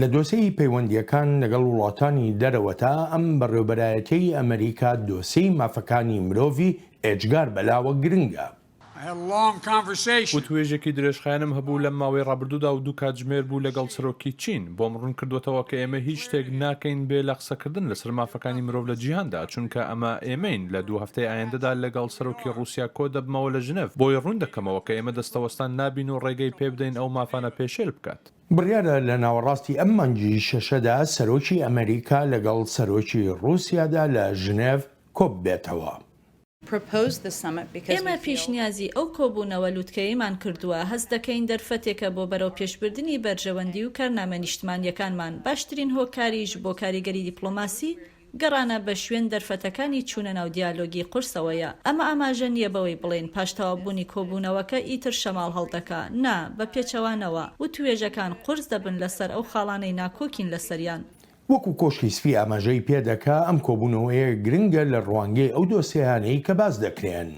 لە دۆسەی پەیوەندیەکان لەگەڵ وڵاتانی دەرەوەتا ئەم بەڕێوەبەرایەتەی ئەمریکا دۆسەی مافەکانی مرۆڤی ئێجگار بەلاوە گرنگە. توێژێکی درێژخایەنم هەبوو لەم ماوەی ڕابردوودا و دوو کاتژمێر بوو لەگەڵ سەرۆکی چین بۆم ڕوون کردوێتەوە کە ئێمە هیچ شتێک ناکەین بێ لە قسەکردن لەسەر مافەکانی مرۆڤ لە جیهاندا، چونکە ئەمە ئێمەین. لە 2 هەفتەی ئایندەدا لەگەڵ سەرۆکی ڕووسیا کۆ دەبمەوە لە ژنێڤ، بۆی ڕوون دەکەمەوە کە ئێمە دەستەوەستان نابین و ڕێگەی پێ بدەین ئەو مافانە پێشێل بکات. بڕیارە لە ناوەڕاستی ئەم مانگی شەشەدا سەرۆکی ئەمریکا لەگەڵ سەرۆکی ڕووسیادا لە ژنێڤ کۆب بێتەوە. ئێمە پیشنیازی ئەو کۆبوونەوە لووتکەیمان کردووە، هەست دەکەین دەرفەتێکە بۆ بەرەو پێشبردننی بەرژەوەندی و کارنامە نیشتمانیەکانمان باشترین هۆکاریش بۆ کاریگەری دیپلۆماسی گەڕانە بە شوێن دەرفەتەکانی چوونە ناو دیالۆگی قورسەوەیە. ئەمە ئاماژە نییە بەوەی بڵێن پاشتەوابوونی کۆبوونەوەکە ئیتر شەماڵ هەڵدەکا، نا بە پێچەوانەوە و توێژەکان قورس دەبن لەسەر ئەو خاڵانەی ناکۆکین لەسەریان. وەکو کۆشکی سپی ئاماژەی پێدەکا ئەم کۆبوونەوەیە گرنگە لە ڕوانگەی ئەو دۆسیانەی کە باز دەکرێن.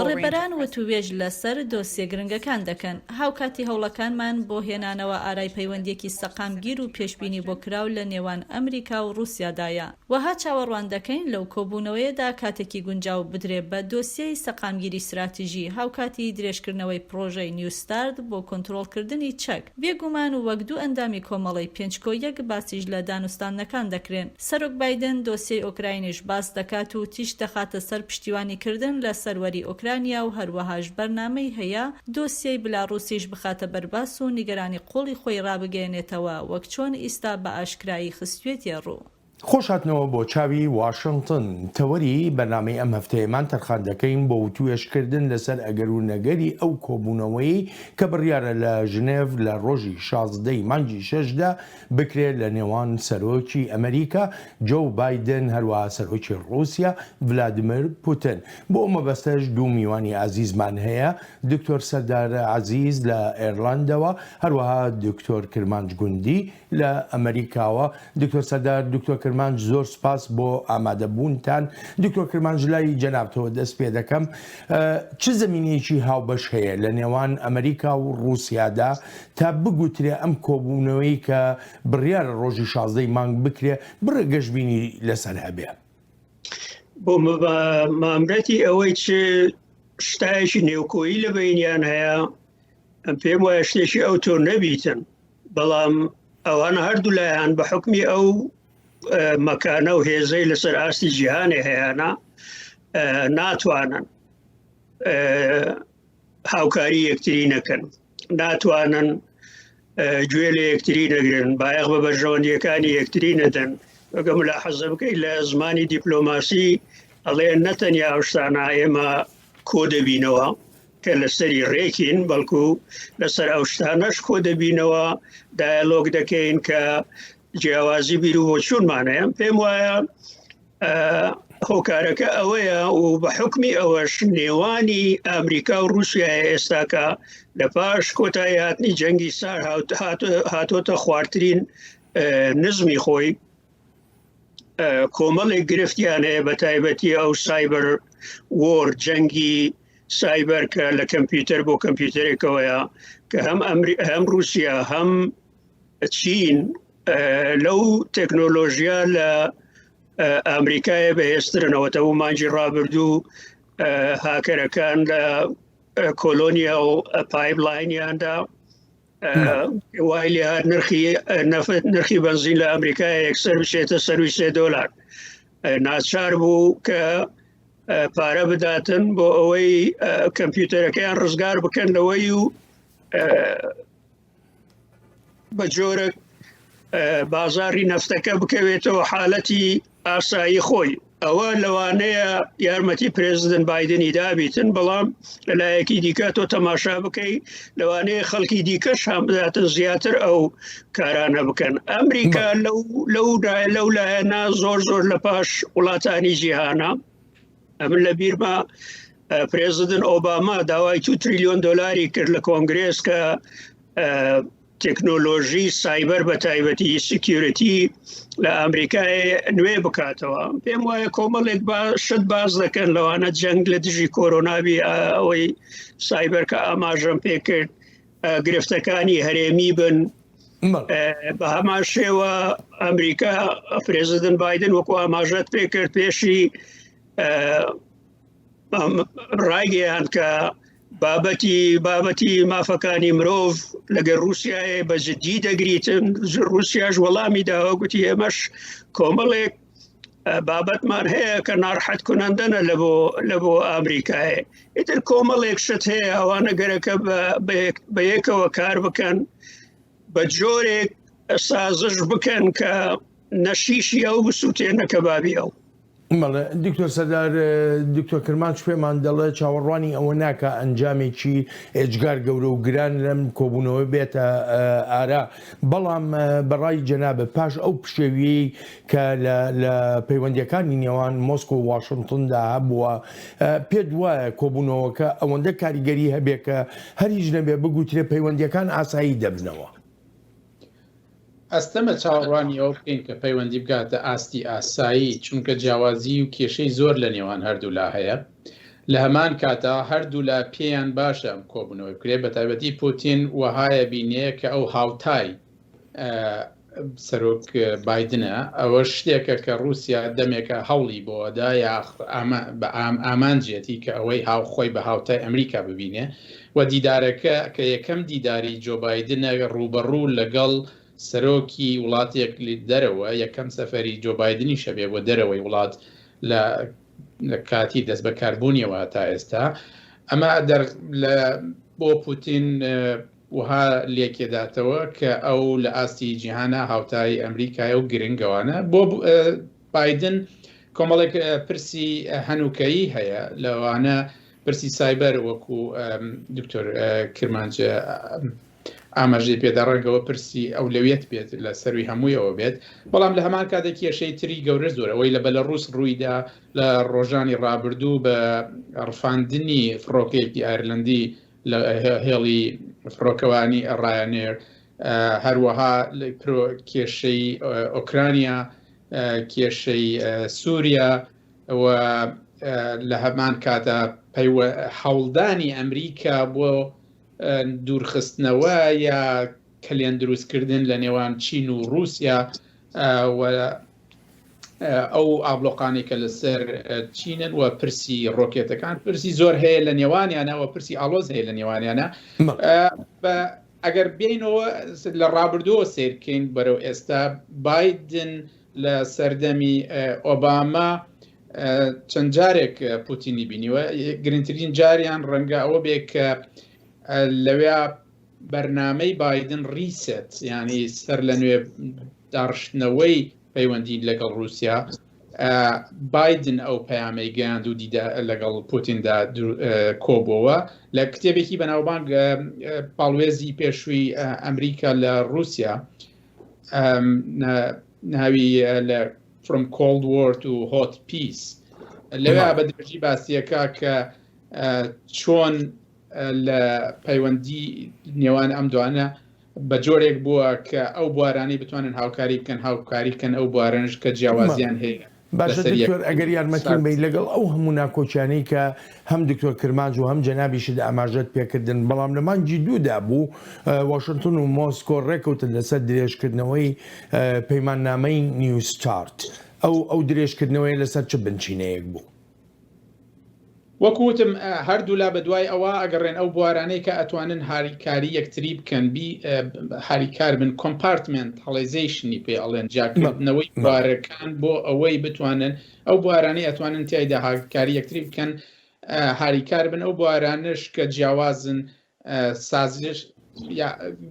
ڕێبەران و توێژ لەسەر دۆسیە گرنگەکان دەکەن. هاوکاتی هەوڵەکانمان بۆ هێنانەوە ئارای پەیوەندیەکی سەقامگیر و پێشبینی بۆ کراو لە نێوان ئەمریکا و رووسیادایە. وەها چاوەڕوان دەکەین لەو کۆبوونەوەیەدا کاتێکی گونجاو بدرێ بە دۆسیەی سەقامگیری استراتیژی هاوکاتی درێژکردنەوەی پرۆژەی نیوستارد بۆ کۆنتڕۆڵکردنی چەک. بێگومان و وەک دوو ئەندامی کۆمەڵی 5.1 باسیش لە دانوستانەکان دەکرێن. سەرۆک بایدن دۆسیەی ئۆکراینیش باس دەکات و تیش دەخاتە سەر پشتیوانی کردن لە سەروەری ئۆکرانیا و هەروەهاش بەرنامەی هەیە دۆسیەی بلاڕوسیش بخاتە بەرباس و نیگەرانی قوڵی خۆی ڕابگەێنێتەوە وەک چۆن ئیستا بە ئاشکرایی خستوێتی ڕوو. خۆشهاتنەوە بۆ چاوی واشنگتن. تەوەری بەنامەی ئەم هەفتەیەمان تەرخان دەکەین بۆ توێژکردن لەسەر ئەگەر و نەگەری ئەو کۆبوونەوەی کە بڕیارە لە ژنێڤ لە ڕۆژی 16 مانگی 6دا بکرێت لە نێوان سەرۆکی ئەمریکا جو بایدن هەروەها سەرۆکی ڕووسیا ڤلادیمیر پوتین. بۆ ئەمە بەستەش دوو میوانی عزیزمان هەیە، دکتۆر سەردار عەزیز لە ئێرلندەوە، هەروەها دکتۆر کرمانج گوندی لە ئەمریکاوە. دکتۆر سەردار، دکتۆر کرمانج، زۆر سپاس بۆ ئامادەبوونتان. دکتۆر کرمانج، لای جەنابتەوە دەست پێ دەکەم. چ زمینەیەکی هاوبەش هەیە لە نێوان ئەمریکا و ڕووسیادا تا بگوترێ ئەم کۆبوونەوەی کە بڕیارە ڕۆژی 16 مانگ بکرێ بڕێ گەشتبینی لەسەر هەبێ؟ بۆ مامرەتی ئەوەی چ شتایەکی نێوکۆیی لە بینیان هەیە پێم وایە شتێکی ئەو تۆ نەبیتن، بەڵام ئەوان هەردوو لایەن بە حکمی ئەو مەکانە و هێزەی لەسەر ئاستی جیهانی هەیەە ناتوانن هاوکاری یەکتری نەکەن، ناتوانن گوێ لە یەکتری نەگرن، بایەخ بە بەرژەوەندیەکانی یەکتری نەدەن. وەگەم لە حەزە بکەی لە زمانی دیپلۆماسی ئەڵێن نەتەنیا ئەوشتانە ئێمە کۆ دەبینەوە کە لەسەری ڕێکین، بەڵکو لەسەر ئەوشتانەش کۆ دەبینەوە، دایالۆگ دەکەین کە جیاوازی بیر و بۆچوونمانەیە. پێم وایە هۆکارەکە ئەوەیە و بە حکمی ئەوەش نێوانی ئەمریکا و رووسیای ئێستاکە لە پاش کۆتایی هاتنی جەنگی سار هاتۆتە خواردترین نزمی خۆی. کۆمەڵێک گرفتیان هەیە بە تایبەتی ئەو سایبەر وۆر، جەنگی سایبەر کە لە کەمپیوتەر بۆ کەمپیوتەرێکەوەیە کە هەم رووسیا هەم چین لەو تەکنۆلۆژیا لە ئەمریکایە بەهێزترنەوەتە و مانجی ڕابردوو هاکەرەکان لە کۆلۆنیا و پایپلاینیاندا وای لێ هات نرخی بنزین لە ئەمریکای یەکسەر بچێتە سەروی $3. ناچار بوو کە پارە بداتن بۆ ئەوەی کەمپیوتەرەکەیان ڕزگار بکەن لەوەی و بە جۆرە بازاری نەفتەکە بکەوێتەوە حالەتی ئاسایی خۆی. ئەوە لەوانەیە یارمەتی پرێزیدنت بایدنی دابیتن، بەڵام لەلایەکی دیکە تۆ تەماشا بکەی لەوانەیە خەڵکی دیکەش هەم بداتن زیاتر ئەو کارانە بکەن. ئەمریکا لەو لایەنە زۆر لە پاش وڵاتانی جیهانە. ئەمن لە بیرما پرێزیدنت ئۆباما داوای $2 تریلیۆن کرد لە کۆنگرێس کە تکنۆلۆژی سایبەر بە تایبەتی سکیورەتی لە ئەمریکای نوێ بکاتەوە. پێم وایە کۆمەڵێک شت باز دەکەن لەوانە جەنگ لە دژی کۆرۆناوی ئەوەی سایبەر کە ئاماژەم پێ کرد گرفتەکانی هەرێمی بن بە هەمان شێوە ئەمریکا پرێزیدنت بایدن وەکو ئاماژەت پێ کرد پێشی ڕایگەیان کە بابەتی مافەکانی مرۆڤ لەگەڵ رووسایە بە جددی دەگریتن رووسیاش وەڵامی داوە گوتی ئێمەش کۆمەڵێک بابەتمان هەیە کە ناڕحەت کنەندەنە لە بۆ ئامریکایە ئیتر کۆمەڵێک شت هەیە ئەوانە گەرەکە بە یەکەوە کار بکەن بە جۆرێک سازش بکەن کە نەشیشی ئەو بسووتێنە کەبابی ئەو دکتۆر سەردار دکتۆر کرمانچ پێمان دەڵێ چاوەڕوانی ئەوە ناکە ئەنجامێکی ئێجگار گەورە و گران لەم کۆبوونەوە بێتە ئارا بەڵام بەڕای جەنابە پاش ئەو پشێویی کە لە پەیوەندیەکانی نێوان مۆسکۆ و واشنگتندا هەبووە پێت وایە کۆبوونەوەکە ئەوەندە کاریگەری هەبێ کە هەریش نەبێ بگوترێ پەیوەندیەکان ئاسایی دەبنەوە ئەستەمە چاوەڕوانی ئەو بکەین کە پەیوەندی بگاتە ئاستی ئاسایی چونکە جیاوازی و کێشەی زۆر لە نێوان هەردوو لا هەیە لە هەمان کاتا هەردوو لا پێیان باشە ئەم کۆبوونەوەی بکرێت بە تایبەتی پوتین وەهایە بینێ کە ئەو هاوتای سەرۆک بایدنە ئەوە شتێکە کە رووسیا دەمێکە هەوڵی بۆدا یا بە ئامانجێتی کە ئەوەی هاوخۆی بە هاوتای ئەمریکا ببینێ و دیدارەکە کە یەکەم دیداری جۆ بایدنە ڕوبەڕوو لەگەڵ سەرۆکی وڵاتێک دەرەوە یەکەم سەفەری جۆ بایدنی شەبێ بۆ دەرەوەی وڵات لە کاتی دەست بە کاربوونیەوە تا ئێستا ئەمە بۆ پوتین وها لێکێداتەوە کە ئەو لە ئاستی جیهانە هاوتای ئەمریکای و گرنگەوانە بۆ بایدن کۆمەڵێک پرسی هەنووکەیی هەیە لەوانە پرسی سایبەر وەکو دکتۆر کرمانچە ئاماژەی پێداڕێنگەوە پرسی ئەولەویەت بێت لە سەروی هەموویەوە بێت بەڵام لە هەمان کاتێک کێشەی تری گەورە زۆر ئەوەی لە بەلەڕوس ڕوویدا لە ڕۆژانی ڕابردوو بە ڕفاندنی فڕۆکەیەکی ئایرلەندی لە هێڵی فڕۆکەوانی ڕایانێر هەروەها کێشەی ئۆکرانیا کێشەی سووریا و لە هەمان کاتە هەوڵدانی ئەمریکا بۆ دوورخستنەوە یا کەلێن دروستکردن لە نێوان چین و رووسیا ئەو ئابلۆقانی کە لەسەر چینن و پرسی ڕۆکێتەکان پرسی زۆر هەیە لە نێوانیانەوە پرسی ئالۆز هەیە لە نێوانیانە ئەگەر بینەوە لە ڕابردووە سیرکەین بەرەو ئێستا بایدن لە سەردەمی ئۆباما چەند جارێک پوتینی بینیوە گرنگترین جاریان ڕەنگە ئەوە بێ کە لەوێ بەرنامەی بایدن ریسێت ینی سەر لە نوێ داڕشتنەوەی پەیوەندی لەگەڵ رووسیا بایدن ئەو پەیامەی گەیاند و لەگەڵ پوتیندا کۆبەوە لە کتێبێکی بەناوبانگ پاڵوێزی پێشووی ئەمریکا لە رووسیا ناوی لە From Cold War to Hot Peace لەوێ بە درێژی باسیەکە کە چۆن لە پەیوەندی نێوان ئەم دوانە بە جۆرێک بووە کە ئەو بوارانەی بتوانن هاوکاری بکەن هاوکاری بکەن ئەو بوارانش کە جیاوازیان هەیە باشە دکتۆر ئەگەر یارمەتیم بی لەگەڵ ئەو هەموو ناکۆچیانەی کە هەم دکتۆر کرمانج و هەم جەنابیشت ئاماژەت پێکردن بەڵام لە مانگی دوودا بوو واشنگتن و مۆسکۆ ڕێکەوتن لەسەر درێژکردنەوەی پەیماننامەی نیو ستارت ئەو درێژکردنەوەی لەسەر چ بنچینەیەک بوو وەکوتم هەردوو لا بەدوای ئەوە ئەگەڕێن ئەو بوارانەی کە ئەتوانن هاریکاری یەکتری بکەن هاریکار بن کۆمپارتمنت هەڵێزیشنی پێ ئەڵێن جاکردنەوەی بوارەکان بۆ ئەوەی بتوانن ئەو بوارانەی ئەتوانن تایدا هاریکاری یەکتری بکەن هاریکار بن ئەو بوارانش کە جیاوازن سازش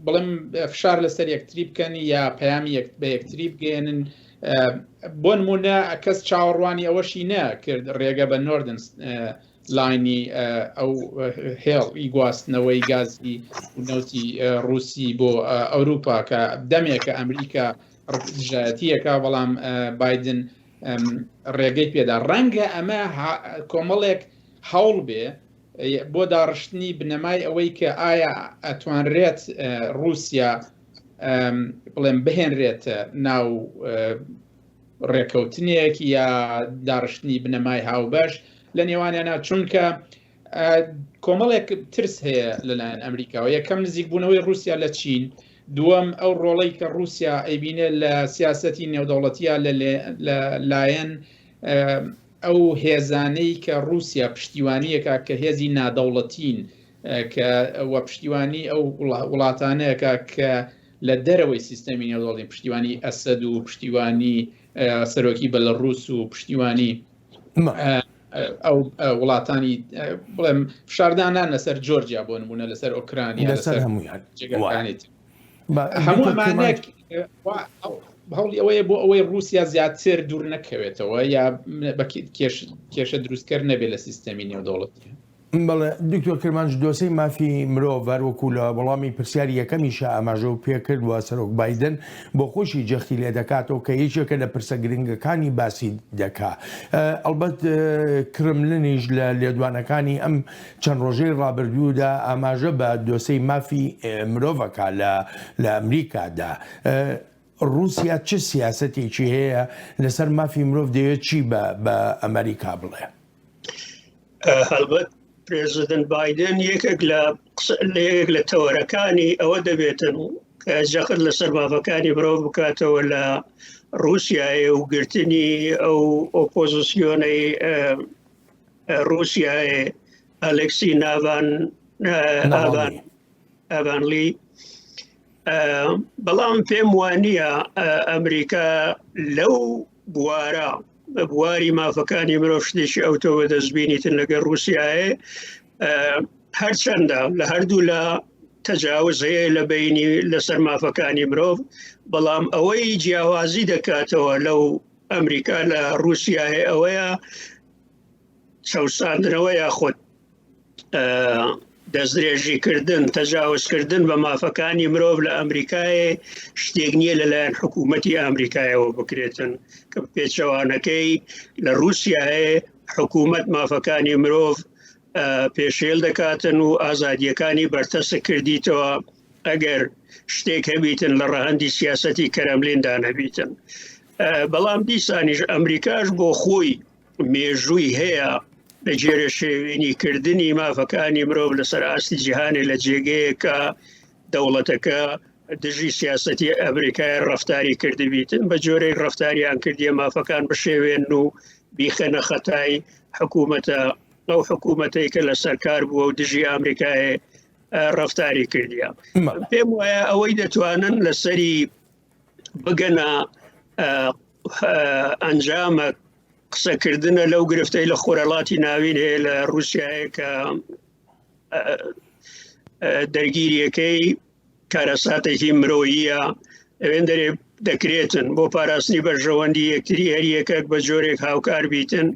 بڵێم فشار لەسەر یەکتری بکەن یا پەیامی بە یەکتری بگەێنن بۆ نمونە کەس چاوەڕوانی ئەوەشی نەکرد ڕێگە بە نۆردن لاینی ئەو هێڵی گواستنەوەی گازی نەوتی رووسی بۆ ئەوروپا کە دەمێکە ئەمریکا ژایەتیەکە بەڵام بایدن ڕێگەی پێدا ڕەنگە ئەمە کۆمەڵێک هەوڵ بێ بۆ داڕشتنی بنەمای ئەوەی کە ئایا ئەتوانرێت رووسیا بڵێم بهێنرێتە ناو ڕێکەوتنێک یا داڕشتنی بنەمای هاوبەش لە نێوانیانە چونکە کۆمەڵێک ترس هەیە لەلایەن ئەمریکاوە یەکەم نزیک بوونەوەی رووسیا لە چین دووەم ئەو ڕۆڵەی کە رووسیا ئەیبینێت لە سیاسەتی نێودەوڵەتیە لەلایەن ئەو هێزانەی کە رووسیا پشتیوانیەکە کە هێزی نادەوڵەتین کە وە پشتیوانی ئەو وڵاتانەیەکە کە لە دەرەوەی سیستەمی نێودەوڵەتی پشتیوانی ئەسەد و پشتیوانی سەرۆکی بەلەڕووس و پشتیوانی ئەو وڵاتانی بڵێم فشاردانان لەسەر جۆرجیا بۆ نمونە لەسەر ئۆکرانیا لەسەر هەمویان هەموو ئەمانەیە هەوڵی ئەوەیە بۆ ئەوەی رووسیا زیاتر دوور نەکەوێتەوە یا کێشە دروستکرد نەبێت لە سیستەمی نێودەوڵەتی. بەڵێ دکتۆر کرمانج دۆسەی مافی مرۆڤ وەکو لە وەڵامی پرسیاری یەکەمیشە ئاماژە و پێکردوە سەرۆک بایدن بۆ خۆشی جەختی لێ دەکاتەوە کە یەکێکە لە پرسە گرنگەکانی باسی دەکا. ئەلبەت کرملنیش لە لێدوانەکانی ئەم چەند ڕۆژەی ڕابردوودا ئاماژە بە دۆسەی مافی مرۆڤەکە لە ئەمریکادا. رووسیا چه سیاسەتێکی هەیە لەسەر مافی مرۆڤ دەوێت چی بە ئەمریکا بڵێ؟ هەڵبەت پرێزیدنت بایدن یەکێک لە تەوەرەکانی ئەوە دەبێتن کە جەخت لەسەر مافەکانی مرۆڤ بکاتەوە لە رووسیایە و گرتنی ئەو ئۆپۆزیسیۆنەی رووسیایە ئەلێکسی ئاڤانلی. بەڵام پێم وانییە ئەمریکا لەو بوارە بە بواری مافەکانی مرۆڤ شتێکی ئەوتەوە دەستبینیتن لەگەڵ رووسیایە هەرچەندە لە هەردوو لە تەجاوز هەیە لە بینی لەسەر مافەکانی مرۆڤ، بەڵام ئەوەی جیاوازی دەکاتەوە لەو ئەمریکا لە رووسیایە ئەوەیە چەوساندنەوە یاخۆت دەستدرێژیکردن تەجاوزکردن بە مافەکانی مرۆڤ لە ئەمریکایە شتێک نییە لەلایەن حکوومەتی ئەمریکایەوە بکرێتن کە پێچەوانەکەی لە رووسیایە حکوومەت مافەکانی مرۆڤ پێشێل دەکاتن و ئازادیەکانی بەرتەسە کردیتەوە ئەگەر شتێک هەبیتن لە ڕەهەندی سیاسەتی کەرەملیندا نەبیتن. بەڵام دیسانیش ئەمریکاش بۆ خۆی مێژووی هەیە لە جێرە شێوێنیکردنی مافەکانی مرۆڤ لەسەر ئاستی جیهانی لە جێگەیەکە دەوڵەتەکە دژی سیاسەتی ئەمریکای ڕەفتاری کردبیتن بە جۆرەی ڕەفتاریان کردیە مافەکان بشێوێن و بیخەنە خەتای حکوومەتە ئەو حکوومەتەی کە لە سەرکار بووە و دژی ئەمریکای ڕەفتاری کردیە. پێم وایە ئەوەی دەتوانن لەسەری بگەنە ئەنجامە قسەکردنە لەو گرفتەی لە خۆرەڵاتی ناوین هەیە لە رووسیایە کە دەرگیریەکەی کارەساتێکی مرۆییە ئەوێن دەرێ دەکرێتن بۆ پاراستنی بەرژەوەندی یەکتری هەریەکەک بە جۆرێک هاوکار بیتن.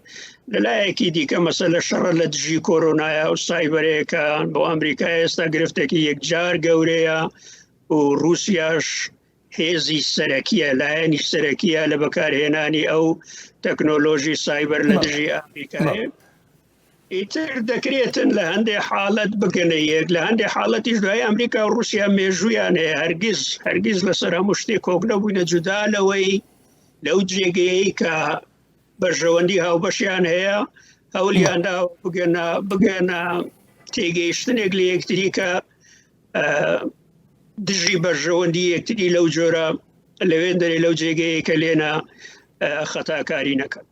لەلایەکی دیکە مەسەلە شەڕە لە دژی کۆرۆنایە و سایبەرەیەکە بۆ ئەمریکا ئێستا گرفتێکی یەکجار گەورەیە و رووسیاش هێزی سەرەکیە لایەنی سەرەکیە لە بەکارهێنانی ئەو تەکنۆلۆژی سایبەر لە دژی ئەمریکایە. ئیتر دەکرێتن لە هەندێک حاڵەت بگەنە یەک، لە هەندێک حاڵەتیش دوای ئەمریکا و رووسیا مێژوویان هەیە هەرگیز لەسەر هەموو شتێک کۆک نەبووینە جودا لەوەی لەو جێگەیەی کە بەرژەوەندی هاوبەشیان هەیە هەوڵیاندا بگەنە تێگەیشتنێک لە یەکتری کە دژی بەرژەوەندی یەکتری لەو جۆرە لەوێن دەرێ لەو جێگەیە کە لێنە خەتاکاری نەکەن.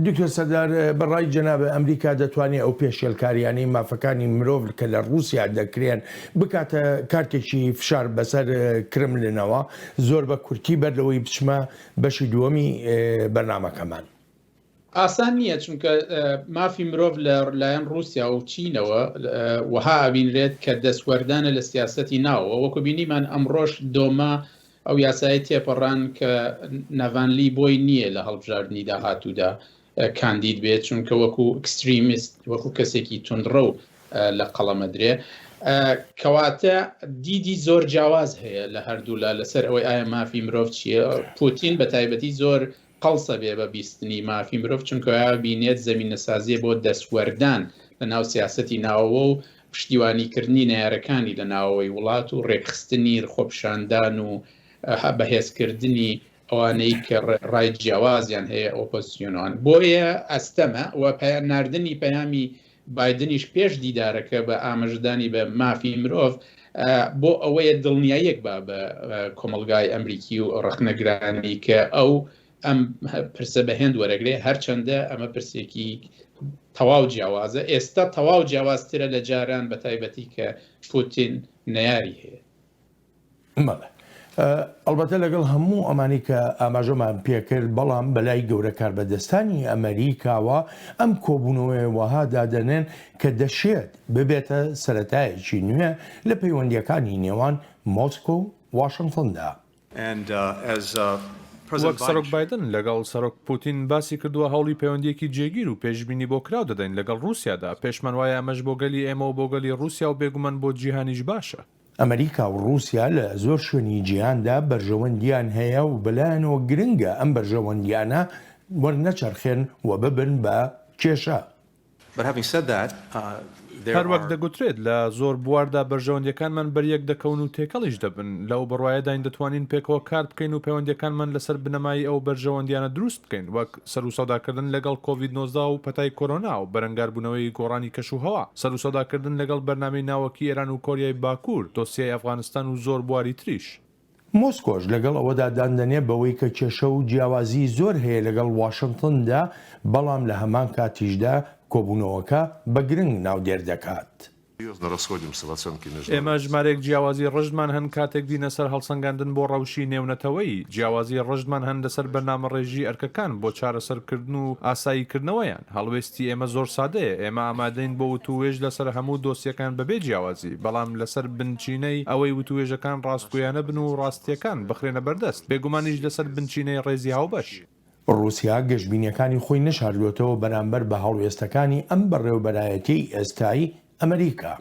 دکتۆر سەردار بەڕای جەنابە ئەمریکا دەتوانێت ئەو پێشێلکاریانەی مافەکانی مرۆڤ کە لە رووسیا دەکرێن بکاتە کارتێکی فشار بەسەر کرملنەوە زۆر بە کورتی بەردەوەی بچمە بەشی دووەمی بەرنامەکەمان. ئاسان نییە چونکە مافی مرۆڤ لە لایەن رووسیا و چینەوە وەها ئەبینرێت کە دەستوەردانە لە سیاسەتی ناوە وەکو بینیمان ئەمڕۆژ دۆما ئەو یاسایی تێپەڕان کە ناڤانلی بۆی نییە لە هەڵبژاردننی داهاتوودا کاندید بێت چونکە وەکو ئەکستریمیست وەکو کەسێکی تونندڕە و لە قەڵەمەدرێ کەواتە دیدی زۆر جیاواز هەیە لە هەردوو لەسەر ئەوەی ئایا مافی مرۆڤ چییە. پوتین بە تایبەتی زۆر قەڵسە بێ بە بیستنی مافی مرۆڤ چونکە بینێت زەمینەسازیە بۆ دەستوەردان لە ناو سیاسەتی ناوەوە و پشتیوانیکردنی نارەکانی لە ناوەوەی وڵات و ڕێکخستنی خۆپشاندان و بەهێزکردنی ئەوانەی کە ڕای جیاوازیان هەیە ئۆپۆزیسیۆنەوان. بۆیە ئەستەمە و ناردنی پەیامی بایدنیش پێش دیدارەکە بە ئاماژەدانی بە مافی مرۆڤ بۆ ئەوەیە دڵنیاییەک بە کۆمەلگای ئەمریکی و ڕەخنەگرانی کە ئەو ئەم پرسە بەهێند وەرەگرێ هەرچەندە ئەمە پرسێکی تەواو جیاوازە ئێستا تەواو جیاوازترە لە جاران بە تایبەتی کە پوتین نەیاری هەیە. ئەلبەتە لەگەڵ هەموو ئەمانی کە ئاماژەمان پێکرد بەڵام بەلای گەورە کاربەدەستانی ئەمریکاوە ئەم کۆبوونەوەی وەها دادەنێن کە دەشێت ببێتە سەرەتایەکی نوێ لە پەیوەندیەکانی نێوان مۆسکۆ و واشنگتندا. وەک سەرۆک بایدن لەگەڵ سەرۆک پوتین باسی کردووە هەوڵی پەیوەندیەکی جێگیر و پێشبینی بۆ کراو دەدەین لەگەڵ رووسیادا پێشمان وایە ئەمەش بۆ گەلی ئێمە و بۆ گەلی رووسیا و بێگومان بۆ جیهانیش باشە. ئەمریکا و رووسیا لە زۆر شوێنی جیهاندا بەرژەوەندیان هەیە و بەلایەنەوە گرنگە ئەم بەرژەوەندیانە وەرنەچەرخێن و ببن بە کێشە. هەروەک دەگوترێت لە زۆر بواردا بەرژەوەندیەکانمان بەریەک دەکەون و تێکەڵیش دەبن لەو بڕواایەداین دەتوانین پێکەوە کار بکەین و پەیوەندیەکانمان لەسەر بنەمایی ئەو بەرژەوەندیانە دروست بکەین وەک سەر و سەوداکردن لەگەڵ کۆڤید-19 و پەتای کۆرۆنا و بەرەنگاربوونەوەی گۆڕانی کەش و هەوا سەر و سەوداکردن لەگەڵ بەرنامەی ناوەکی ئێران و کۆریای باکوور دۆسیای ئەفغانستان و زۆر بواری تریش. مۆسکۆش لەگەڵ ئەوەدا دادەنێ بەوەی کە کێشە و جیاوازی زۆر هەیە لەگەڵ واشنگتندا بەڵام لە هەمان کاتیشدا کۆبوونەوەکە بە گرنگ ناودێر دەکات. ئێمە ژمارێک جیاوازی ڕژدمان هەن کاتێک دینە سەر هەڵسەنگاندن بۆ ڕەوشی نێونەتەوەی جیاوازی ڕژدمان هەن لەسەر بەرنامە ڕێژی ئەرکەکان بۆ چارەسەرکردن و ئاساییکردنەوەیان هەڵوێستی ئێمە زۆر سادەیە ئێمە ئامادەین بۆ وتوێژ لەسەر هەموو دۆسیەکان بەبێ جیاوازی بەڵام لەسەر بنچینەی ئەوەی وتوێژەکان ڕاستگویانە بن و ڕاستیەکان بخرێنە بەردەست بێگومانیش لەسەر بنچینەی ڕێزی هاوبەش. رووسیا گەشتبینیەکانی خۆی نەشاردوێتەوە بەرامبەر بە هەڵوێستەکانی ئەم بەڕێوەبەرایەتی ئێستایی ئەمریکا.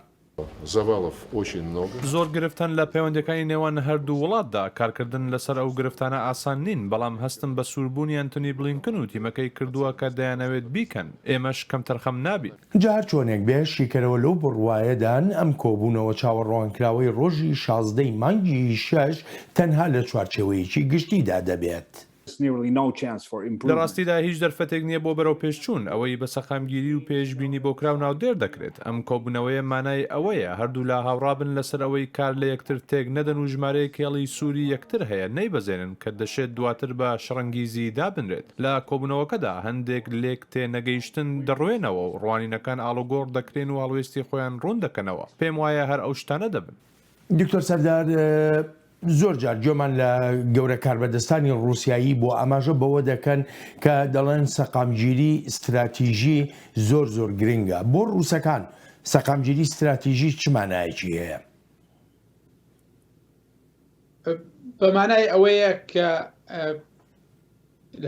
زۆر گرفتن لە پەیوەندەکانی نێوان هەردوو وڵاتدا کارکردن لەسەر ئەو گرفتانە ئاسان نین بەڵام هەستم بە سووربوونی ئەنتۆنی بلینکن و تیمەکەی کردووە کە دەیانەوێت بیکەن ئێمەش کەم تەرخەم نابین. جار چۆنێک بێ شیکەرەوە لەو بڕواایەدان ئەم کۆبوونەوە چاوەڕوانکراوەی ڕۆژی 16 مانگی 6 تەنها لە چوارچێوەیەکی گشتیدا دەبێت. لە ڕاستیدا هیچ دەرفەتێک نییە بۆ بەرەو پێشچوون ئەوەی بە سەقامگیری و پێشبینی بۆ کراو ناودێر دەکرێت ئەم کۆبوونەوەیە مانای ئەوەیە هەردوو لە هاوڕابن لەسەر ئەوەی کار لە یەکتر تێک نەدەن و ژمارەیە کێڵی سووری یەکتر هەیە نەیبەزێنن کە دەشێت دواتر بە شڕەنگیزی دابنرێت لە کۆبوونەوەکەدا هەندێک لێک تێ نەگەیشتن دەڕوێنەوە و ڕوانینەکان ئاڵوگۆڕ دەکرێن و هەڵوێستی خۆیان ڕوون دەکەنەوە پێم وایە هەر ئەو شتانە دەبن. دکتۆر سەردار زۆر جار جۆمان لە گەورە کاربەدەستانی ڕووسایی بۆ ئاماژە بەوە دەکەن کە دەڵێن سەقامگیری استراتیژی زۆر زۆر گرنگە بۆ ڕووسەکان سەقامگیری استراتیژی چ مانایەکی هەیە؟ بەمانای ئەوەیە کە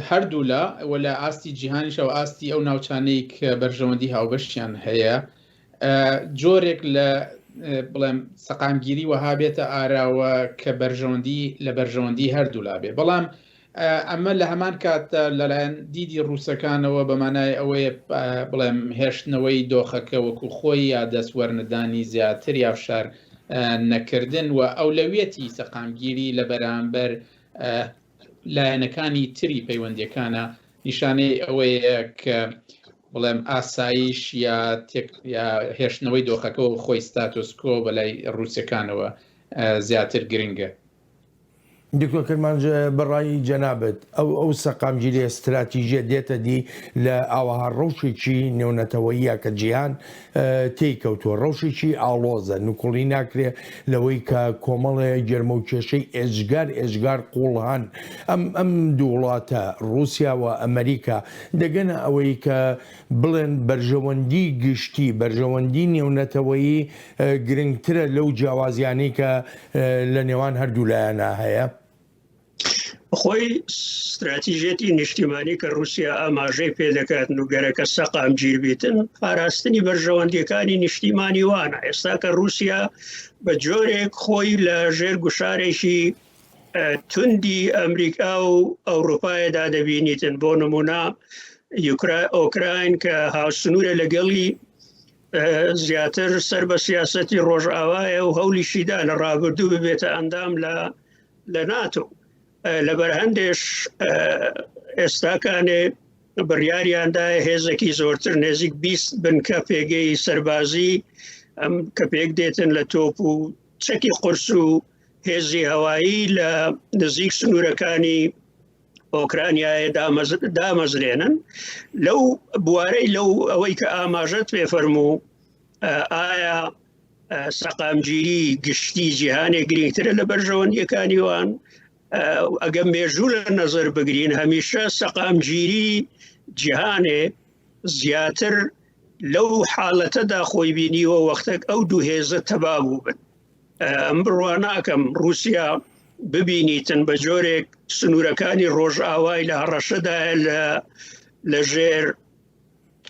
هەردوو لە ئاستی جیهانیش و ئاستی ئەو ناوچانەی کە بەرژەوەندی هاوبەشیان هەیە جۆرێک لە بڵێم سەقامگیری وەها بێتە ئاراوە کە لە بەرژەوەندی هەردوو لابێ بەڵام ئەمە لە هەمان کاتە لەلایەن دیدی ڕووسەکانەوە بەمانای ئەوەیە بڵێم هێشتنەوەی دۆخەکە وەکو خۆی یا دەستوەرنەدانی زیاتر یافشار نەکردن و ئەولەویەتی سەقامگیری لە بەرامبەر لایەنەکانی تری پەیوەندیەکانە نیشانەی ئەوەیە کە بڵێم ئاسایش یا هێشتنەوەی دۆخەکەەوە خۆی ستاتۆسکۆ بەلای ڕووسەکانەوە زیاتر گرنگە. دکتۆر کرمانجە بەڕای جەنابەت ئەو سەقامگیری استراتیژیە دێتە دی لە ئاوەها ڕەوشێکی نێونەتەوەیە کە جیهان تێیکەوتووە ڕەوشێکی ئاڵۆزە نوکڵی ناکرێ لەوەی کە کۆمەڵێ گەرمە و کێشەی ئێجگار قوڵهان ئەم دوو وڵاتە رووسیا و ئەمریکا دەگەنە ئەوەی کە بڵێن بەرژەوەندی گشتی بەرژەوەندی نێونەتەوەیی گرنگترە لەو جیاوازیانەی کە لە نێوان هەردوو لایەنە هەیە. خۆی استراتیژێتی نیشتیمانی کە رووسیا ئاماژەی پێدەکات نوگەرەکە سەقامگیر بیتن پاراستنی بەرژەوەندیەکانی نیشتیمانی وانە ئێستا کە رووسیا بە جۆرێک خۆی لە ژێر گوشارێکی توندی ئەمریکا و ئەوروپایەدا دەبینیتن بۆ نمونە ئۆکراین کە هاوسنوورە لەگەڵی زیاتر سەر بە سیاسەتی ڕۆژئاوایە و هەولیشیدا لە ڕابردوو ببێتە ئەندام لە ناتۆ لەبەر هەندێش ئێستاکانێ بڕیاریاندا هێزێکی زۆرتر نێزیک 20 بنکە پێگەی سەربازی ئەم کە پێک دێتن لە تۆپ و چەکی قورس و هێزی هەوایی لە نزیک سنوورەکانی ئۆکرانیایە دامەزرێنن لەو بوارەی لەو ئەوەی کە ئاماژەت پێ فەرموو ئایا سەقامگیری گشتی جیهانێک گرنگترە لە بەرژەوەندیەکانی وان ئەگە مێژوو لە نەزەر بگرین هەمیشە سەقامگیری جیهانێ زیاتر لەو حاڵەتەدا خۆی بینیوە وەختێک ئەو دوو هێزە تەبا بوو بن ئەم بڕوا ناکەم رووسیا ببینیتن بە جۆرێک سنوورەکانی ڕۆژئاوای لە هەڕەشەدایە لە ژێر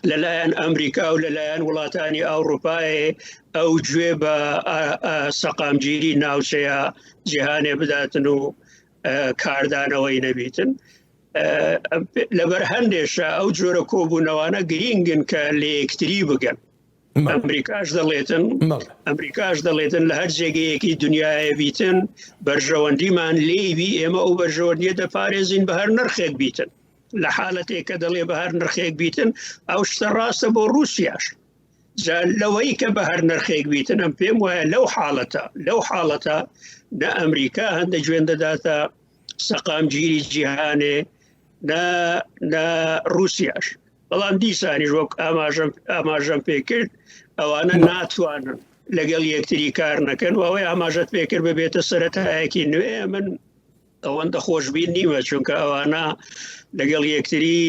لەلایەن ئەمریکا و لەلایەن وڵاتانی ئەوروپایە ئەو گوێ بە سەقامگیری ناوچەیە جیهانێ بداتن و کاردانەوەی نەبیتن لەبەر هەندێشە ئەو جۆرە کۆبوونەوانە گرینگن کە لە یەکتری بگەن ئەمریکاش دەڵێتن لە هەر جێگەیەکی دنیاە بیتن بەرژەوەندیمان لێوی ئێمە ئەو بەرژەوەندیە دەپارێزین بە هەر نرخێک بیتن لە حالەتێک کە دەڵێ بە هەر نرخێک بیتن ئەو شتە ڕاستە بۆ رووسیاش لەوەی کە بە هەر نرخێک بیتن ئەم پێم وایە لەو حاڵەتە نە ئەمریکا هەندە گوێن دەداتە سەقامگیری جیهانێ نە رووسیاش بەڵام دیسانیش وەک ئاماژەم پێکرد ئەوانە ناتوانن لەگەڵ یەکتری کار نەکەن و ئەوەی ئاماژەت پێکرد ببێتە سەرەتایەکی نوێ من ئەوەندە خۆشببین نیمە چونکە ئەوانە لەگەڵ یەکتری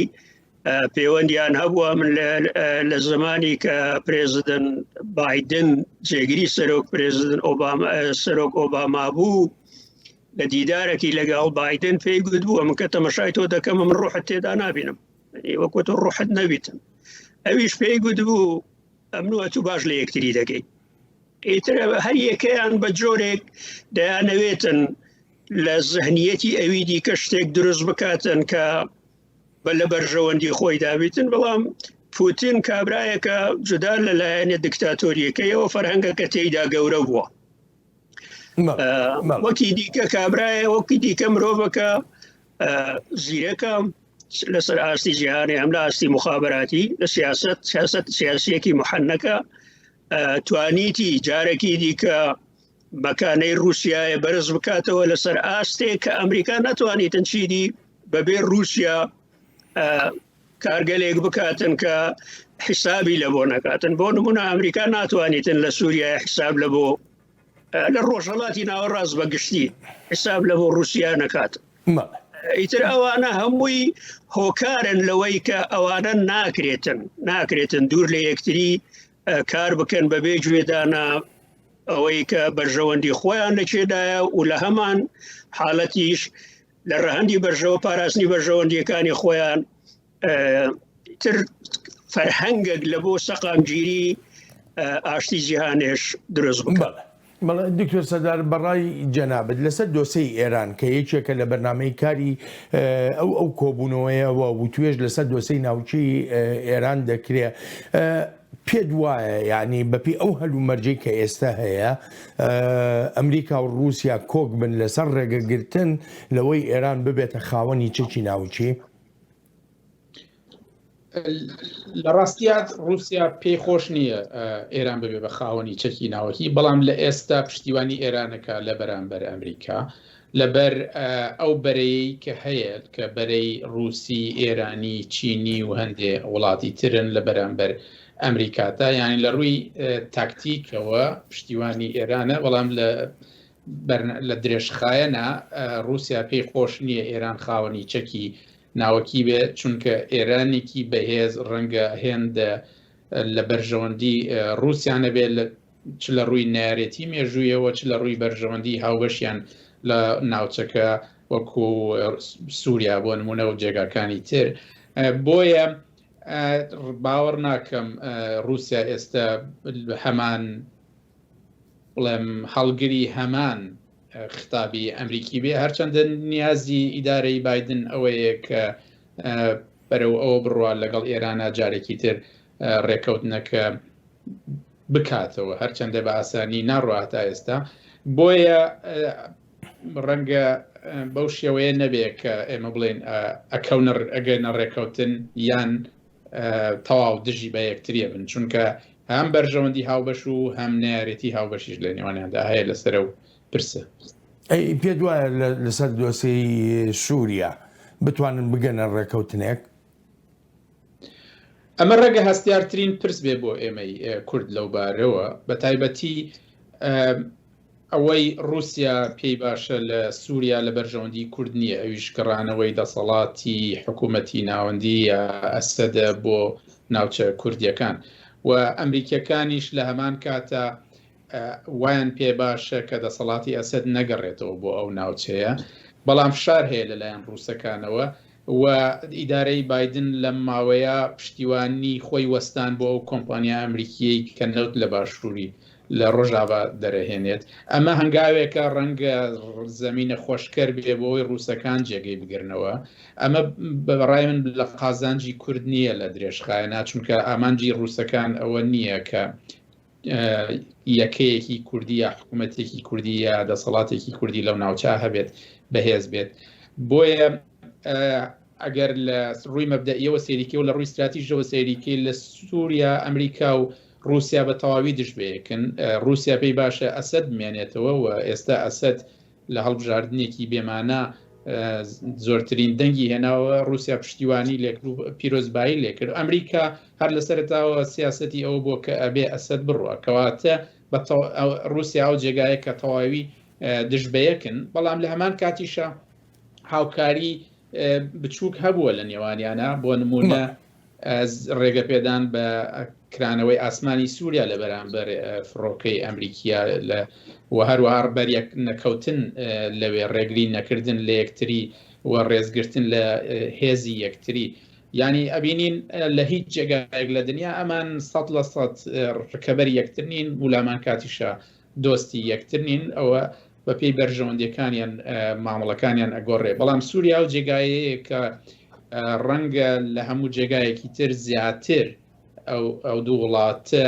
پەیوەندیان هەبووە من لە زمانی کە پرێزیدنت بایدن جێگیری سەرۆک ئۆباما بوو لە دیدارێکی لەگەڵ بایدن پێی گوت بووە من کە تەمەشای تۆ دەکەم من ڕوحت تێدا نابینم وەکو تۆ ڕوحت نەبیتم ئەویش پێی گوت بوو ئەمنوە تو باش لە یەکتری دەگەی ئیتر هەر یەکەیان بە جۆرێک دەیانەوێتن لە زەهنیەتی ئەوی دیکە شتێک دروست بکاتن کە بە لە بەرژەوەندی خۆی دابیتن بەڵام پوتین کابرایەکە جودا لەلایەنە دیکتاتۆریەکەیەوە فەرهەنگەکە تێیدا گەورە بووە وەکی دیکە کابرایە وەکی دیکە مرۆڤەکە زیرەکە لەسەر ئاستی جیهانی هەم لە ئاستی مخابراتی لە سیاست سیاسیەکی محەنەکە توانیتی جارێکی دیکە مەکانەی رووسیایە بەرز بکاتەوە لەسەر ئاستێک کە ئەمریکا ناتوانیتن چیدی بەبێ رووسیا کارگەلێک بکاتن کە حسابی لە بۆ نەکاتن بۆ نمونە ئەمریکا ناتوانیتن لە سووریای حساب لە بۆ لە ڕۆژهەڵاتی ناوەڕاست بەگشتی حساب لە بۆ رووسیا نەکاتن ئیتر ئەوانە هەمووی هۆکارن لەوەی کە ئەوانە ناکرێتن دوور لە یەکتری کار بکەن بەبێ گوێدانە ئەوەی کە بەرژەوەندی خۆیان لەکێدایە و لە هەمان حاڵەتیش لە ڕەهەندی بەرژەوە پاراستنی بەرژەوەندیەکانی خۆیان تر فەرهەنگێک لە بۆ سەقامگیری ئاشتی جیهانێش دروست بکە. دکتۆر سەردار بەڕای جەنابەت لەسەر دۆسەی ئێران کە یەکێکە لە بەرنامەی کاری ئەو کۆبوونەوەیەوە و توێژ لەسەر دۆسەی ناوچەی ئێران دەکرێت پێت وایە یعنی بەپی ئەو هەلومەرجەی کە ئێستا هەیە ئەمریکا و رووسیا کۆک بن لەسەر ڕێگەگرتن لەوەی ئێران ببێتە خاوەنی چەکی ناوچی؟ لە ڕاستیات رووسیا پێی خۆش نییە ئێران ببێ بە خاوەنی چەکی ناوەکی بەڵام لە ئێستا پشتیوانی ئێرانەکە لە بەرامبەر ئەمریکا لەبەر ئەو بەرەیەی کە هەیە کە بەرەی رووسی ئێرانی چینی و هەندێ وڵاتی ترن لە بەرامبەر ئەمریکاتا یانی لە ڕووی تاکتیکەوە پشتیوانی ئێرانە بەڵام لە درێژخایەنە رووسیا پێی خۆش نییە ئێران خاوەنی چەکی ناوەکی بێت چونکە ئێرانێکی بەهێز ڕەنگە هێندە لە بەرژەوەندی رووسیانە بێت چ لە ڕووی نارێتی مێژوویەوە چ لە ڕووی بەرژەوەندی هاوبەشیان لە ناوچەکە وەکو سووریا بۆ نمونە و جێگاکانی تر بۆیە باوەڕ ناکەم رووسیا ئێستا هەمان بڵێم هەڵگری هەمان خطابی ئەمریکی بێ هەرچەندە نیازی ئیدارەی بایدن ئەوەیە کە بەرەو ئەوە بڕوا لەگەڵ ئێرانە جارێکی تر ڕێکەوتنەکە بکاتەوە هەرچەندە بە ئاسانی ناڕواتە ئێستا بۆیە ڕەنگە بەو شێوەیە نەبێت کە ئێمە بڵێن ئەگەنە ڕێکەوتن یان تەواو دژی بە یەکتریە بن چونکە هەم بەرژەوەندی هاوبەش و هەم نارێتی هاوبەشیش لە نێوانیاندا هەیە لەسەر و پرسە. پێ دوایە لەسەر دۆسەی سووریا بتوانن بگەنە ڕێکەوتنێک؟ ئەمە ڕێگە هەستیارترین پرس بێ بۆ ئێمەی کورد لەو بارەوە بە تایبەتی ئەوەی رووسیا پێی باشە لە سووریا لە بەرژەوەندی کورد نییە ئەویش گەڕانەوەی دەسەڵاتی حکوومەتی ناوەندی ئەسەدە بۆ ناوچە کوردیەکان و ئەمریکیەکانیش لە هەمان کاتە وایان پێ باشە کە دەسەڵاتی ئەسەد نەگەڕێتەوە بۆ ئەو ناوچەیە بەڵام شار هەیە لەلایەن ڕووسەکانەوە و ئیدارەی بایدن لەم ماوەیە پشتیوانی خۆی وەستان بۆ ئەو کۆمپانیا ئەمریکیەی کە نەوت لە باشووری لە ڕۆژاوا دەرەهێنێت ئەمە هەنگاوێکە ڕەنگە زەمینە خۆشکەر بێ بۆی ڕووسەکان جێگەی بگرنەوە ئەمە بەڕای من لە قازانجی کورد نییە لە درێژخایەنە چونکە ئامانجی ڕووسەکان ئەوە نییە کە یەکەیەکی کوردی یا حکوومەتێکی کوردی یا دەسەڵاتێکی کوردی لەو ناوچە هەبێت بەهێز بێت بۆیە ئەگەر لە ڕووی مەبدەئیەوە سێریکە و لە ڕووی استراتیژەوە سێریکەی لە سووریا ئەمریکا و رووسیا بە تەواوی دژبەیەکن رووسیا پێی باشە ئەسەد بمێنێتەوە و ئێستا ئەسەد لە هەڵبژاردنێکی بێمانە زۆرترین دەنگی هێناوە رووسیا پشتیوانی لێکرد و پیرۆزبایی لێکرد ئەمریکا هەر لەسەرتاوە سیاسەتی ئەوە بۆ کە ئەبێ ئەسەد بڕوە کەواتە رووسیا ئەو جێگایە کە تەواوی دژبەیەکن بەڵام لە هەمان کاتیشە هاوکاری بچووک هەبووە لە نێوانیانە بۆ نمونە ڕێگەپێدان بە کرانەوەی ئاسمانی سووریا لە بەرامبەر فڕۆکەی ئەمریکیا و هەروەها بەریەک نەکەوتن لەوێ ڕێگری نەکردن لە یەکتری و ڕێزگرتن لە هێزی یەکتری ینی ئەبینین لە هیچ جێگایەک لە دنیا ئەمان 100% ڕکەبەر یەکترنین ولامان کاتیشە دۆستی یەکترنین ئەوە بە پێی بەرژەوەندەکانیان مامەڵەکانیان ئەگۆڕێ بەڵام سووریا و جێگایەیە کە ڕەنگە لە هەموو جێگایەکی تر زیاتر ئەو دوو وڵاتە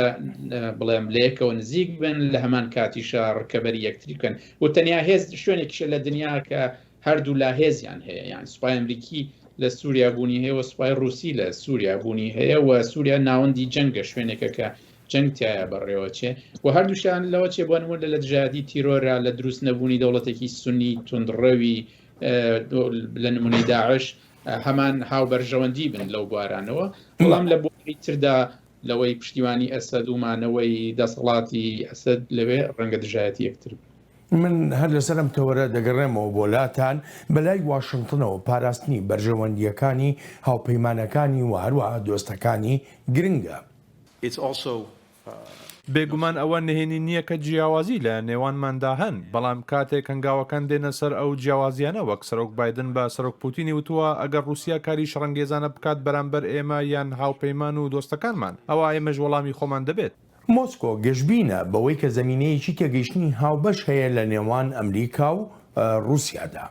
بڵێم لەیەکەوە نزیک بن لە هەمان کاتیشە ڕکەبەری یەکتری بکەن و تەنیا هێز شوێنێکیشە لە دنیا کە هەردوو لا هێزیان هەیە یان سوپای ئەمریکی لە سووریا بوونی هەیە و سوپای رووسی لە سووریا بوونی هەیە و سووریا ناوەندی جەنگە شوێنێکە کە جەنگ تایە بەڕێوە چێ و هەردووشیان لەوە چێ بۆ نمونە لە دژادی تیرۆرە لە دروست نەبوونی دەوڵەتێکی سونی توندڕەوی لە نمونەی داعش هەمان هاوبەرژەوەندی بن لەو بوارانەوە بەڵام لە بۆی تردا لەوەی پشتیوانی ئەسەد ومانەوەی دەسەڵاتی ئەسەد لەوێ ڕەنگە دژایەتی یەکتر من هەر لەسەرم تەوەرە دەگەڕێمەوە بۆ لاتان بەلای واشنگتنەوە پاراستنی بەرژەوەندیەکانی هاوپەیمانەکانی و هەروەها دۆستەکانی گرنگە. بێگومان ئەوە نهێنی نییە کە جیاوازی لە نێوانماندا هەن بەڵام کاتێک هەنگاوەکان دێنە سەر ئەو جیاوازیانە وەک سەرۆک بایدن بە سەرۆک پوتینی وتووە ئەگەر رووسیا کاری شەڕەنگێزانە بکات بەرامبەر ئێمە یان هاوپەیمان و دۆستەکانمان ئەوە ئێمەش وەڵامی خۆمان دەبێت. مۆسکۆ گەشتبینە بەوەی کە زەمینەیەکی کە گەیشتنی هاوبەش هەیە لە نێوان ئەمریکا و رووسیادا.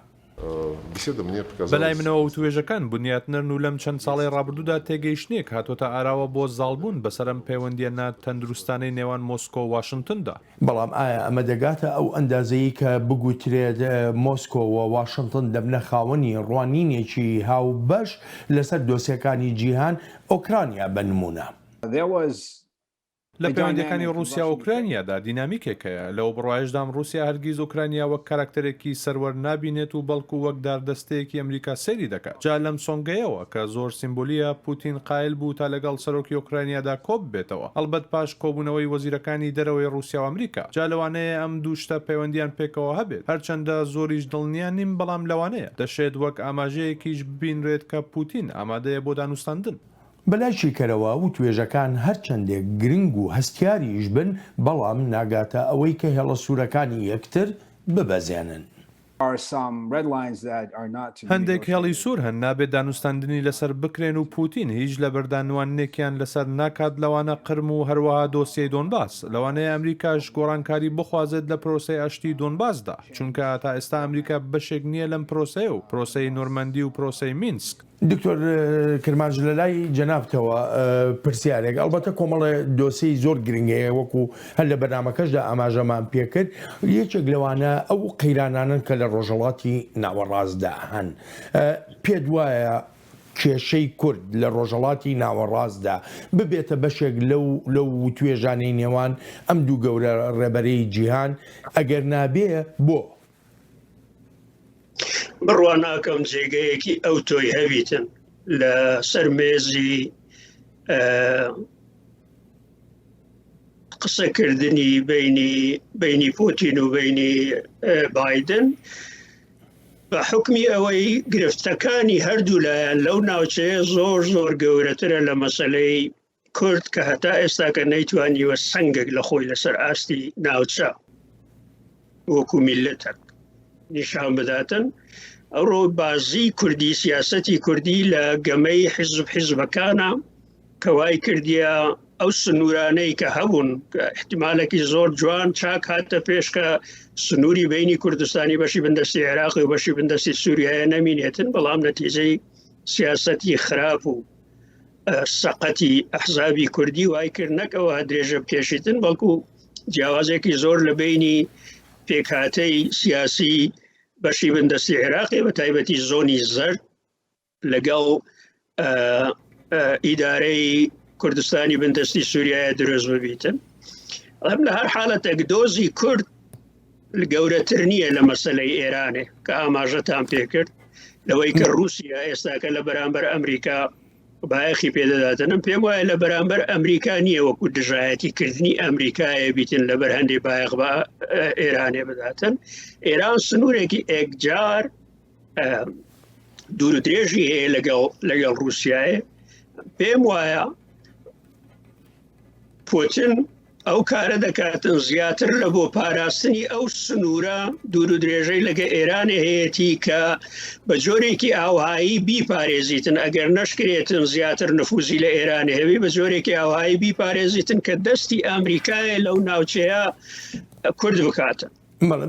بەلای منەوە و توێژەکان بنیاتنەرن و لەم چەند ساڵی ڕابردوودا تێگەیشتنێک هاتۆتە ئاراوە بۆ زاڵبوون بەسەرم پەیوەندیە تەندروستانەی نێوان مۆسکۆ و واشنگتندا. بەڵام ئایا ئەمە دەگاتە ئەو ئەندازەیە کە بگوترێت مۆسکۆ و واشنگتن دەبنە خاوەنی ڕوانینێکی هاوبەش لەسەر دۆسیەکانی جیهان ئۆکرانیا بنمونە؟ لە پەیوەندیەکانی رووسیا و ئوکرانیادا دینامیکێکەیە لەو بڕواایشدام رووسیا هەرگیز ئوکرانیا وەک کاراکتەرێکی سەروەر نابینێت و بەڵکو وەک داردەستەیەکی ئەمریکا سەیری دەکات جا لەم سۆنگەیەوە کە زۆر سیمبولیە پوتین قایل بوو تا لەگەڵ سەرۆکی ئوکرانیادا کۆب بێتەوە هەڵبەت پاش کۆبوونەوەی وەزیرەکانی دەرەوەی رووسیا و ئەمریکا جا لەوانەیە ئەم دوو شتە پەیوەندیان پێکەوە هەبێت هەرچەندە زۆریش دڵنیان نیم بەڵام لەوانەیە دەشێت وەک ئاماژەیەکیش ببینرێت کە پوتین ئامادەیە بۆ دانوستاندن. بەلای کەرەوە و توێژەکان هەرچەندێک گرنگ و هەستیاریش بن بەڵام ناگاتە ئەوەی کە هێڵە سوورەکانی یەکتر ببەزێنن. هەندێک هێڵی سوور هەن نابێت دانوستاندنی لەسەر بکرێن و پوتین هیچ لە بەردانوانێکیان لەسەر ناکات لەوانە قرم و هەروەها دۆسیەی دۆنباس لەوانەیە ئەمریکاش گۆڕانکاری بخوازێت لە پرۆسەی ئاشتی دۆنباسدا چونکە تا ئێستا ئەمریکا بەشێک نییە لەم پرۆسەیە و پرۆسەی نۆرمەندی و پرۆسەی مینسک دکتۆر کرمانج لە لای جەنابتەوە پرسیارێک ئەلبەتە کۆمەڵە دۆسەی زۆر گرنگەیە وەکو هەر لە بەرنامەکەشدا ئاماژەمان پێکرد یەکێک لەوانە ئەو قەیرانانن کە لە ڕۆژهەڵاتی ناوەڕاستدا هەن پێت وایە کێشەی کورد لە ڕۆژهەڵاتی ناوەڕاستدا ببێتە بەشێک لەو توێژانەی نێوان ئەم دوو گەورە ڕێبەرەی جیهان ئەگەر نابێ بۆ بڕوان ناکەم جێگەیەکی ئەو تۆی هەبیتن لە سەر مێزی قسەکردنی بینی پوتین و بینی بایدن بە حکمی ئەوەی گرفتەکانی هەردوو لایەن لەو ناوچەیە زۆر گەورەترە لە مەسەلەی کورد کە هەتا ئێستاکە نەیتوانیوە سەنگێک لە خۆی لەسەر ئاستی ناوچە وەکو میلەتێک نیشان بداتن ئەوڕۆ بازی کوردی سیاسەتی کوردی لە گەمەی حیزبەکانە کەوای کردیە ئەو سنوورانەی کە هەبوون احتیمالێکی زۆر جوان چاک هاتە پێشکە سنووری بینی کوردستانی بەشی بندەستی عێراقی و بەشی بندەستی سووریایە نەمینێتن بەڵام نەتیجەی سیاسەتی خراپ و سەقەتی ئەحزابی کوردی وای کرد نەکەوە درێژە بکێشیتن بەڵکو جیاوازێکی زۆر لە بینی پێکهاتەی سیاسی بەشی بندەستی عێراقی بە تایبەتی زۆنی زەرد لەگەڵ ئیدارەی کوردستانی بندەستی سووریایە دروست ببیتن ئەم لە هەر حالەتێک دۆزی کورد گەورەتر نییە لە مەسەلەی ئێرانێ کە ئاماژەتان پێکرد لەوەی کە رووسیا ئێستاکە لە بەرامبەر ئەمریکا بایەخی پێدەداتنم پێم وایە لە بەرامبەر ئەمریکا نییە وەکو دژایەتی کردنی ئەمریکایە بیتن لە بەر هەندێک بایەخ بە ئێرانێ بداتن ئێران سنوورێکی ئێکجار دوور و درێژی هەیە لەگەڵ رووسایە پێم وایە پوتین ئەو کارە دەکاتن زیاتر لە بۆ پاراستنی ئەو سنوورە دوور و درێژەی لەگە ئێرانی هەیەی کە بە جۆرێکی ئاوهایی بیپارێزیتن ئەگەر نەشکرێتن زیاتر نفوزی لە ئێرانی هەوی بە جۆرێکی ئاوهایی بیپارێزیتن کە دەستی ئەمریکایە لەو ناوچەیە کورد بکاتن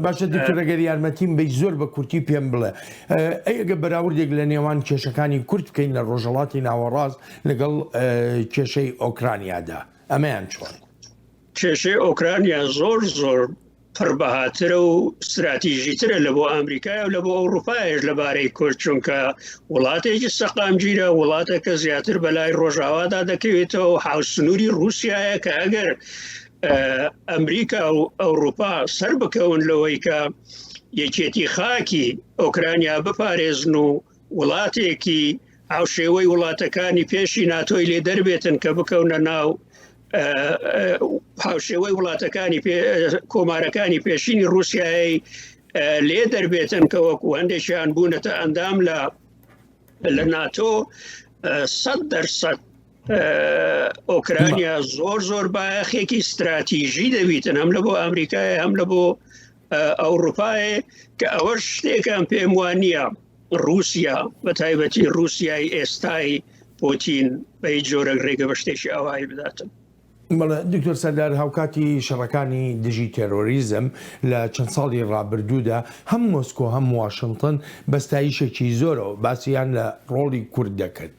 باشە دکتۆرەگەر یارمەتیم بەی زۆر بە کورتی پێم بڵێ ئەگە بەراوردێک لە نێوان کێشەکانی کورد بکەین لە ڕۆژهەڵاتی ناوەڕاست لەگەڵ کێشەی ئۆکرانیادا ئەمەیان چۆن کێشەی ئۆکرانیا زۆر پڕبەهاترە و استراتیژیترە لە بۆ ئەمریکای و لە بۆ ئەوروپایش لەبارەی کورد چونکە وڵاتێکی سەقامگیرە وڵاتێکە زیاتر بەلای ڕۆژاوادا دەکەوێتەوە هاوسنووری رووسایە کە ئەگەر ئەمریکا و ئەوروپا سەر بکەون لەوەی کە یەکێتی خاکی ئۆکرانیا بپارێزن و وڵاتێکی هاوشێوەی وڵاتەکانی پێشی ناتۆی لێ دەربێتن کە بکەونە ناو هاوشێوەی وڵاتەکانی کۆمارەکانی پێشینی رووسایی لێ دەربێتن کە وەکو هەندێکیان بوونەتە ئەندام لە ناتۆ 100% ئۆکرانیا زۆر بایەخێکی استراتیژی دەبیتن هەم لە بۆ ئەمریکای هەم لە بۆ ئەوروپای کە ئەوەش شتێکان پێم وانە رووسیا بە تایبەتی رووسیای ئێستای پۆتین بە جۆرە ڕێگە بە شتێکی ئەوایی بداتن بەڵێ دکتۆر سەردار هاوکاتی شەڕەکانی دژی تێرۆریزم لە چەند ساڵی ڕابردوودا هەم مۆسکۆ هەم واشنگتن بەستایشێکی زۆرەوە باسییان لە ڕۆڵی کورد دەکرد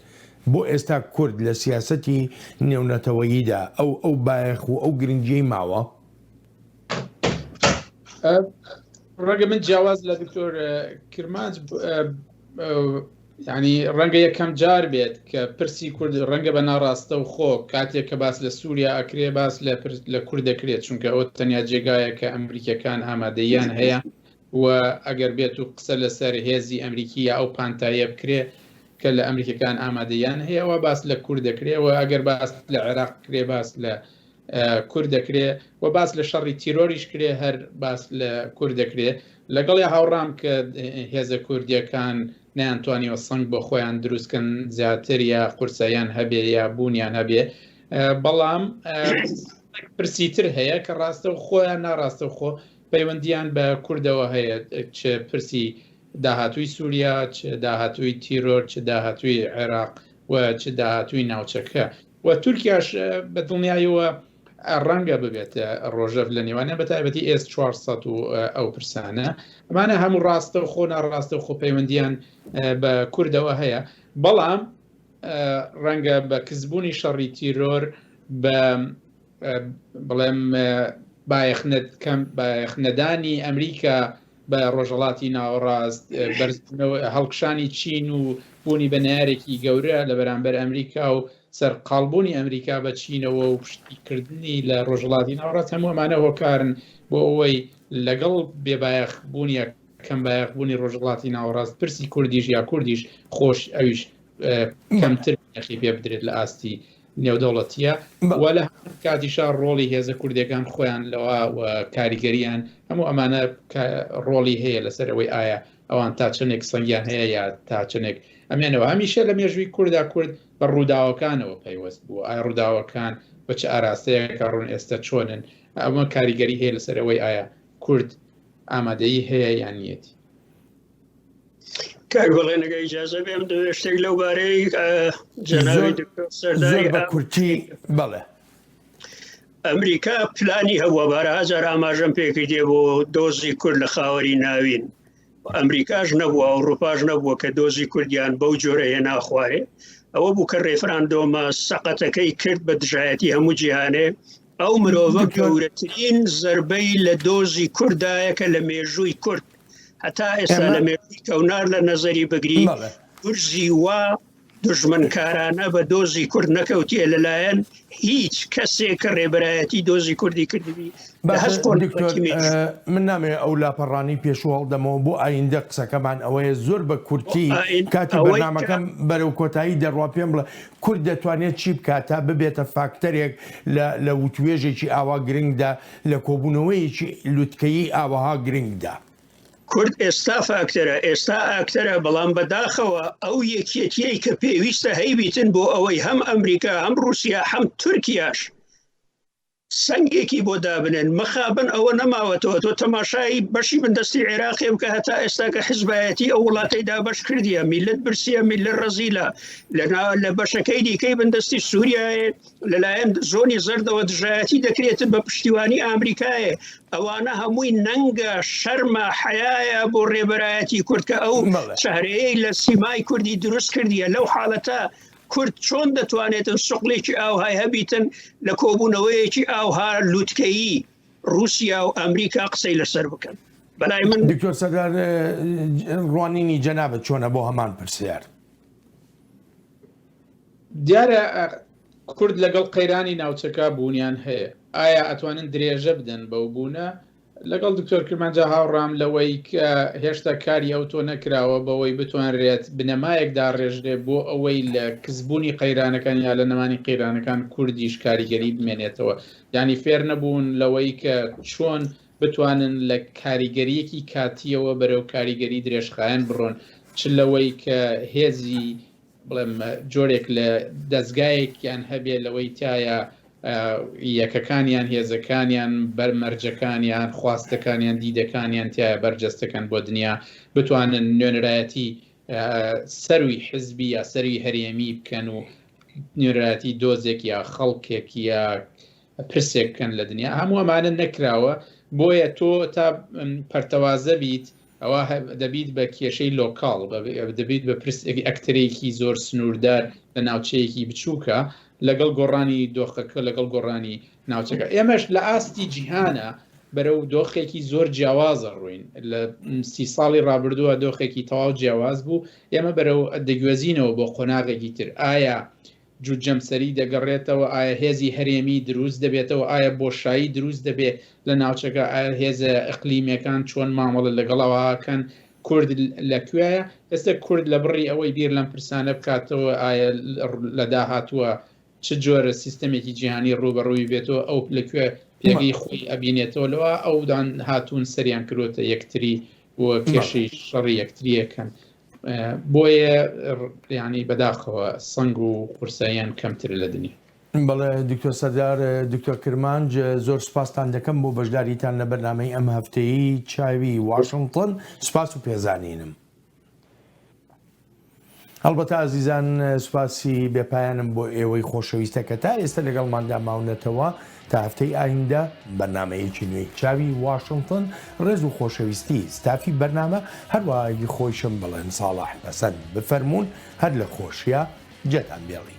بۆ ئێستا کورد لە سیاسەتی نێونەتەوەییدا ئەو بایەخ و ئەو گرنگیەی ماوە ڕەنگە من جیاواز لە دکتۆر کرمانج ینی ڕەنگە یەکەم جار بێت کە پرسی کورد ڕەنگە بە ناڕاستە و خۆ کاتێک کە باس لە سووریا ئەکرێ باس لە کورد دەکرێت چونکە ئەو تەنیا جێگایە کە ئەمریکەکان ئامادەیان هەیە و ئەگەر بێت و قسە لەسەر هێزی ئەمریکیە ئەو پانتایە بکرێ کە لە ئەمریکەکان ئامادەیان هەیەەوە باس لە کورد دەکرێت و ئەگەر باس لە عێراق کرێ باس لە کورد دەکرێت و باس لە شەڕی تیرۆریش کرێ هەر باس لە کورد دەکرێت لەگەڵی هاوڕام کە هێزە کوردیەکان نەیانتوانیوە سنگ بۆ خۆیان دروستکەن زیاتر یا قورسەیان هەبێ یا بوونیان هەبێ بەڵام پرسیتر هەیە کە ڕاستە و خۆیان ناڕاستە و خۆ پەیوەندیان بە کوردەوە هەیە چ پرسی داهاتووی سووریا چ داهاتووی تیرۆر چ داهاتووی عێراق و چ داهاتووی ناوچەکە و تورکیاش بە دڵنیایەوە ڕەنگە ببێتە ڕۆژەف لە نێوانیان بە تایبەتی S400 و ئەو پرسانە ئەمانە هەموو ڕاستە و خۆ ناڕاستە و خۆپەیوەندیان بە کوردەوە هەیە بەڵام ڕەنگە بە کەسبوونی شەڕی تیرۆر بە بڵێم بایەخنەدانی ئەمریکا بە ڕۆژهەڵاتی ناوەڕاست هەڵکشانی چین و بوونی بە نارێکی گەورە لە بەرامبەر ئەمریکا و سەرقاڵبوونی ئەمریکا بە چینەوە و پشتیکردنی لە ڕۆژهەڵاتی ناوەڕاست هەموو ئەمانە هۆکارن بۆ ئەوەی لەگەڵ بێبایەخبوونیە کەم بایەخبوونی ڕۆژهەڵاتی ناوەڕاست پرسی کوردیش یا کوردیش خۆش ئەویش کەمتر نرخی پێ بدرێت لە ئاستی نێودەوڵەتیە و لە کاتیشا ڕۆڵی هێزە کوردەکان خۆیان لەوە و کاریگەریان هەموو ئەمانە ڕۆڵی هەیە لەسەرەوەی ئایا ئەوان تا چنێک سەنگیان هەیە یا تا چنێک ئەمێنەوە هەمیشە لە مێژووی کووردا کورد بە ڕووداوەکانەوە پەیوەست بوو ئایا ڕووداوەکان بە چه ئاراستەیەکە ڕوون ئێستا چۆنن ئەمە کاریگەری هەیە لەسەرەوەی ئایا کورد ئامادەیی هەیە یان نیەتی کاک بەڵێنەگە ئیجازە بێم دەوێت شتێک لەو بارەی جەناوی دکتۆر سەرداری بە کورتی بەڵێ ئەمریکا پلانی هەبووە بارە هەزار ئاماژەم پێکردێ بۆ دۆزی کورد لە خاوەری ناوین ئەمریکاش نەبووە ئەوروپاش نەبووە کە دۆزی کوردیان بەو جۆرە هێنا خوارێ ئەوە بوو کە ڕێفراندۆمە سەقەتەکەی کرد بە دژایەتی هەموو جیهانێ ئەو مرۆڤە گەورەترین زەربەی لە دۆزی کوردایە کە لە مێژووی کورد هەتا ئێستا لە مێژووی کەونار لە نەزەری بگری گورزی وا دژمنکارانە بە دۆزی کورد نەکەوتیە لەلایەن هیچ کەسێک کە ڕێبەرایەتی دۆزی کوردی کردبی من نامێ ئەو لاپەڕانی پێشوە هەڵدەمەوە بۆ ئایندە قسەکەمان ئەوەیە زۆر بە کورتی کاتی بەرنامەکەم بەرەو کۆتایی دەڕوا پێم بڵێ کورد دەتوانێت چی بکاتە ببێتە فاکتەرێک لە وتوێژێکی ئاوا گرنگدا لە کۆبوونەوەیکی لوتکەیی ئاوەها گرنگدا کورد ئێستا فاکتەرە ئێستا ئاکتەرە بەڵام بەداخەوە ئەو یەکێتیەی کە پێویستە هەیبیتن بۆ ئەوەی هەم ئەمریکا هەم رووسیا هەم تورکیاش سنگێکی بۆ دابنن مخابن ئەوە نەماوەتەوە تۆ تەماشای بەشی بندستی عێراقی بکە هەتا ئێستا کە حیزبایەتی ئەو وڵاتی دابش کردیە میلت برسیە میلت ڕەزیلە لە بەشەکەی دیکەی بندستی سووریایە لەلایەن زۆنی زەردەوە دژایەتی دەکرێتن بە پشتیوانی ئامریکایە ئەوانە هەمووی نەنگە شەرمە حەیایە بۆ ڕێبەرایەتی کورد کە ئەو چارەیەی لە سیمای کوردی دروست کردیە لەو حاڵەتە کورد چۆن دەتوانێتن سوقلێکی ئاوهای هەبیتن لە کۆبوونەوەیەکی ئاوها لوتکەیی رووسیا و ئەمریکا قسەی لەسەر بکەن بەلای من دکتۆر سەردار ڕوانینی جەنابەت چۆنە بۆ هەمان پرسیار دیارە کورد لەگەڵ قەیرانی ناوچەکە بوونیان هەیە ئایا ئەتوانن درێژە بدەن بەو بوونە لەگەڵ دکتۆر کرمانجا هاوڕام لەوەی کە هێشتا کاری ئەو تۆ نەکراوە بەوەی بتوانرێت بنەمایەکدا ڕێژرێ بۆ ئەوەی لە کەسبوونی قەیرانەکان یا لە نەمانی قەیرانەکان کوردیش کاریگەری بمێنێتەوە ینی فێر نەبوون لەوەی کە چۆن بتوانن لە کاریگەریەکی کاتیەوە بەرەو کاریگەری درێژخایەن بڕۆن چ لەوەی کە هێزی بڵێم جۆرێک لە دەستگایەکیان هەبێ لەوەی تایە یەکەکانیان هێزەکانیان بەرمەرجەکانیان خواستەکانیان دیدەکانیان تایە بەرجەستەکان بۆ دنیا بتوانن نوێنەرایەتی سەروی حزبی یا سەروی هەرێمی بکەن و نوێنەرایەتی دۆزێک یا خەڵکێک یا پرسێککەن لە دنیا هەموو ئەمانە نەکراوە بۆیە تۆ تا پەرتەوازە بیت ئەوە دەبیت بە کێشەی لۆکاڵ دەبیت بە پرسێکی ئەکتەرێکی زۆر سنووردار لە ناوچەیەکی بچووکە لەگەڵ گۆڕانی دۆخەکە لەگەڵ گۆڕانی ناوچەکە ئێمەش لە ئاستی جیهانە بەرەو دۆخێکی زۆر جیاوازە ڕووین لە 30 ساڵی ڕابردووە دۆخێکی تەواو جیاواز بوو ئێمە بەرەو دەگوێزینەوە بۆ قۆناغێکی تر ئایا جوجەمسەری دەگەڕێتەوە ئایا هێزی هەرێمی دروست دەبێتەوە ئایا بۆشایی دروست دەبێت لە ناوچەکە ئایا هێزە ئەقلیمیەکان چۆن مامەڵە لەگەڵەوەکەن کورد لەکوێیە ئێستا کورد لە بڕی ئەوەی بیر لەم پرسانە بکاتەوە ئایا لە داهاتووە چ جۆرە سیستەمێکی جیهانی ڕوبەڕووی بێتەوە ئەو لەکوێ پێگەی خۆی ئەبینێتەوە لەوە ئەودان هاتوون سەریان کردوتە یەکتری و کێشەی شەڕی یەکتریەکەن بۆیە ینی بەداخەوە سنگ و قورساییان کەمتر لە دنیا بەڵێ دکتۆر سەردار دکتۆر کرمانج زۆر سپاسان دەکەم بۆ بەشداریتان لە بەرنامەی ئەم هەفتەیی چاوی واشنگتن سپاس و پێزانینم هەڵبەتە ئازیزان سوپاسی بێپایانم بۆ ئێوەی خۆشەویستە کە تا ئێستا لەگەڵماندا ماونەتەوە تا هەفتەی ئایندە بەرنمەیەکی نوێی چاوی واشنگتن ڕێز و خۆشەویستی ستافی بەرنامە هەروەهایی خۆشم بڵێن ساڵح بەسەند بفەرمونون هەر لە خۆشیە جێتان بێڵی.